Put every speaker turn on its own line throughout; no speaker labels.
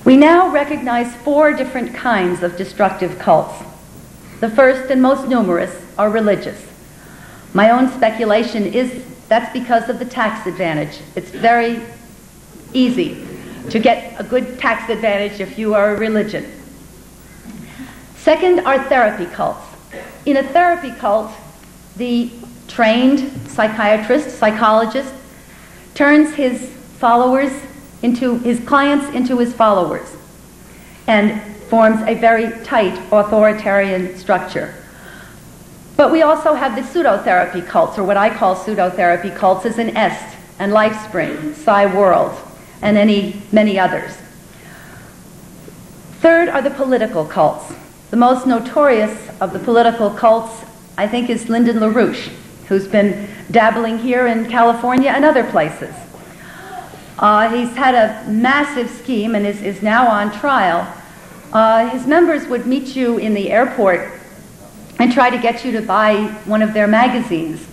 We now recognize 4 different kinds of destructive cults. The first and most numerous are religious. My own speculation is that's because of the tax advantage. It's very easy to get a good tax advantage if you are a religion. Second are therapy cults. In a therapy cult, the trained psychiatrist, psychologist, turns his clients into his followers and forms a very tight authoritarian structure. But we also have the pseudotherapy cults, or what I call pseudotherapy cults, as in Est and Lifespring, Psi World, and many others. Third are the political cults. The most notorious of the political cults, I think, is Lyndon LaRouche, who's been dabbling here in California and other places. He's had a massive scheme and is now on trial. His members would meet you in the airport and try to get you to buy one of their magazines.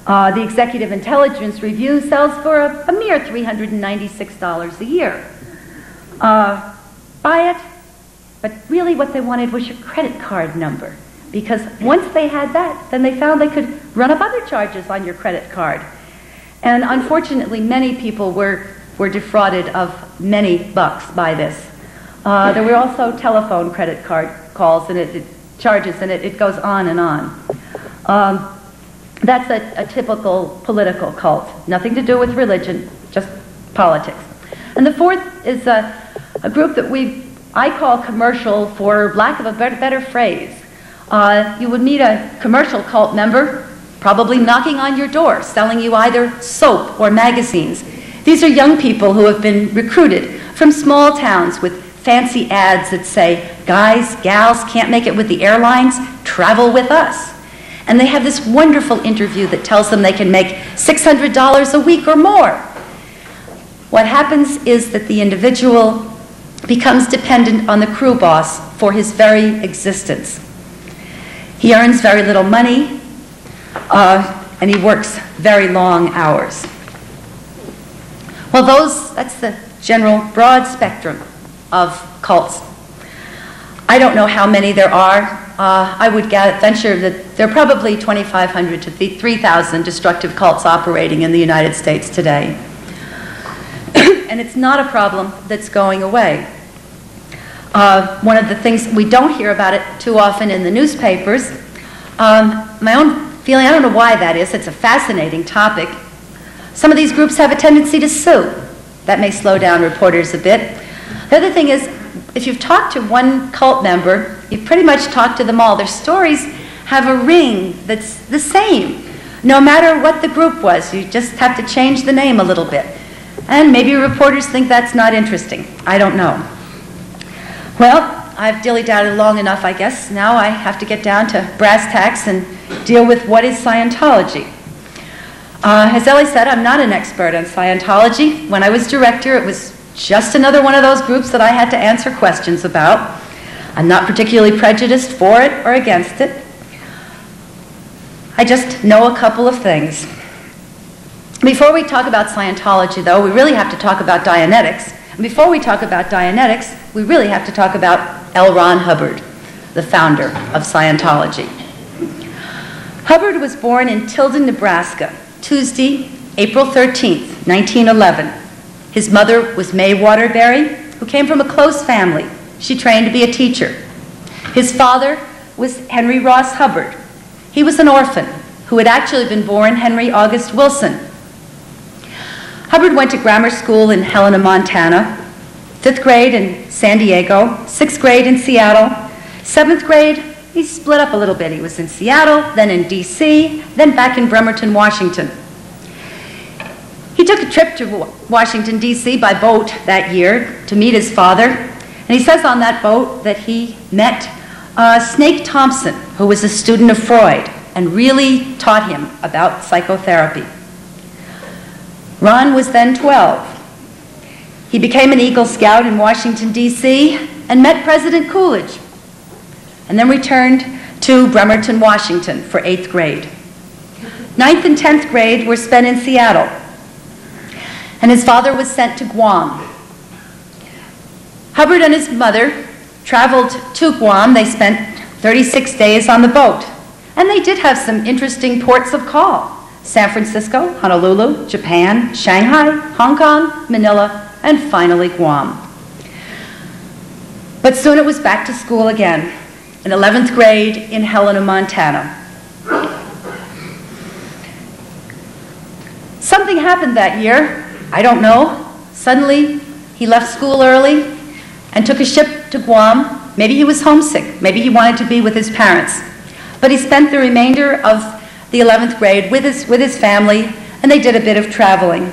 The Executive Intelligence Review sells for a mere $396 a year. Buy it, but really what they wanted was your credit card number, because once they had that, then they found they could run up other charges on your credit card. And unfortunately, many people were defrauded of many bucks by this. There were also telephone credit card calls and charges, and it goes on and on. That's a typical political cult. Nothing to do with religion, just politics. And the fourth is a group that I call commercial, for lack of a better phrase. You would meet a commercial cult member probably knocking on your door, selling you either soap or magazines. These are young people who have been recruited from small towns with fancy ads that say, guys, gals, can't make it with the airlines, travel with us. And they have this wonderful interview that tells them they can make $600 a week or more. What happens is that the individual becomes dependent on the crew boss for his very existence. He earns very little money, and he works very long hours. Well, that's the general broad spectrum of cults. I don't know how many there are. I would venture that there are probably 2,500 to 3,000 destructive cults operating in the United States today. And it's not a problem that's going away. One of the things, we don't hear about it too often in the newspapers. My own feeling, I don't know why that is, it's a fascinating topic. Some of these groups have a tendency to sue. That may slow down reporters a bit. The other thing is, if you've talked to one cult member, you've pretty much talked to them all. Their stories have a ring that's the same, no matter what the group was. You just have to change the name a little bit. And maybe reporters think that's not interesting. I don't know. Well, I've dilly-dallied long enough, I guess. Now I have to get down to brass tacks and deal with what is Scientology. As Ellie said, I'm not an expert on Scientology. When I was director, it was just another one of those groups that I had to answer questions about. I'm not particularly prejudiced for it or against it. I just know a couple of things. Before we talk about Scientology, though, we really have to talk about Dianetics. And before we talk about Dianetics, we really have to talk about L. Ron Hubbard, the founder of Scientology. Hubbard was born in Tilden, Nebraska, Tuesday, April 13th, 1911. His mother was May Waterbury, who came from a close family. She trained to be a teacher. His father was Henry Ross Hubbard. He was an orphan who had actually been born Henry August Wilson. Hubbard went to grammar school in Helena, Montana, 5th grade in San Diego, 6th grade in Seattle, 7th grade, he split up a little bit. He was in Seattle, then in D.C., then back in Bremerton, Washington. He took a trip to Washington, D.C. by boat that year to meet his father, and he says on that boat that he met Snake Thompson, who was a student of Freud, and really taught him about psychotherapy. Ron was then 12. He became an Eagle Scout in Washington, D.C., and met President Coolidge, and then returned to Bremerton, Washington for 8th grade. 9th and 10th grade were spent in Seattle, and his father was sent to Guam. Hubbard and his mother traveled to Guam. They spent 36 days on the boat. And they did have some interesting ports of call: San Francisco, Honolulu, Japan, Shanghai, Hong Kong, Manila, and finally Guam. But soon it was back to school again, in 11th grade in Helena, Montana. Something happened that year. I don't know. Suddenly, he left school early and took a ship to Guam. Maybe he was homesick. Maybe he wanted to be with his parents. But he spent the remainder of the 11th grade with his family, and they did a bit of traveling.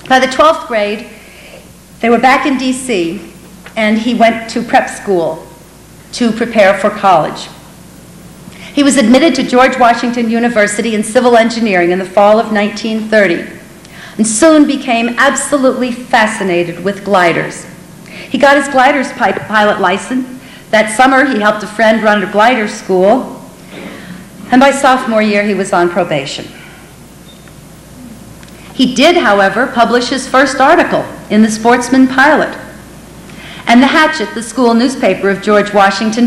By the 12th grade, they were back in D.C., and he went to prep school to prepare for college. He was admitted to George Washington University in civil engineering in the fall of 1930, and soon became absolutely fascinated with gliders. He got his glider's pilot license. That summer, he helped a friend run a glider school, and by sophomore year, he was on probation. He did, however, publish his first article in the Sportsman Pilot. And the Hatchet, the school newspaper of George Washington,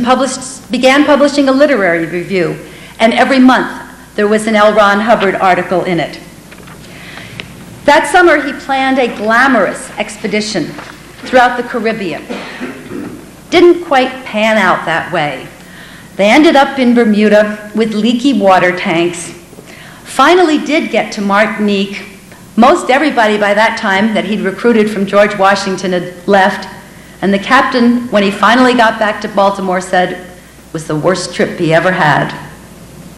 began publishing a literary review, and every month there was an L. Ron Hubbard article in it. That summer, he planned a glamorous expedition throughout the Caribbean. Didn't quite pan out that way. They ended up in Bermuda with leaky water tanks. Finally did get to Martinique. Most everybody by that time that he'd recruited from George Washington had left. And the captain, when he finally got back to Baltimore, said it was the worst trip he ever had.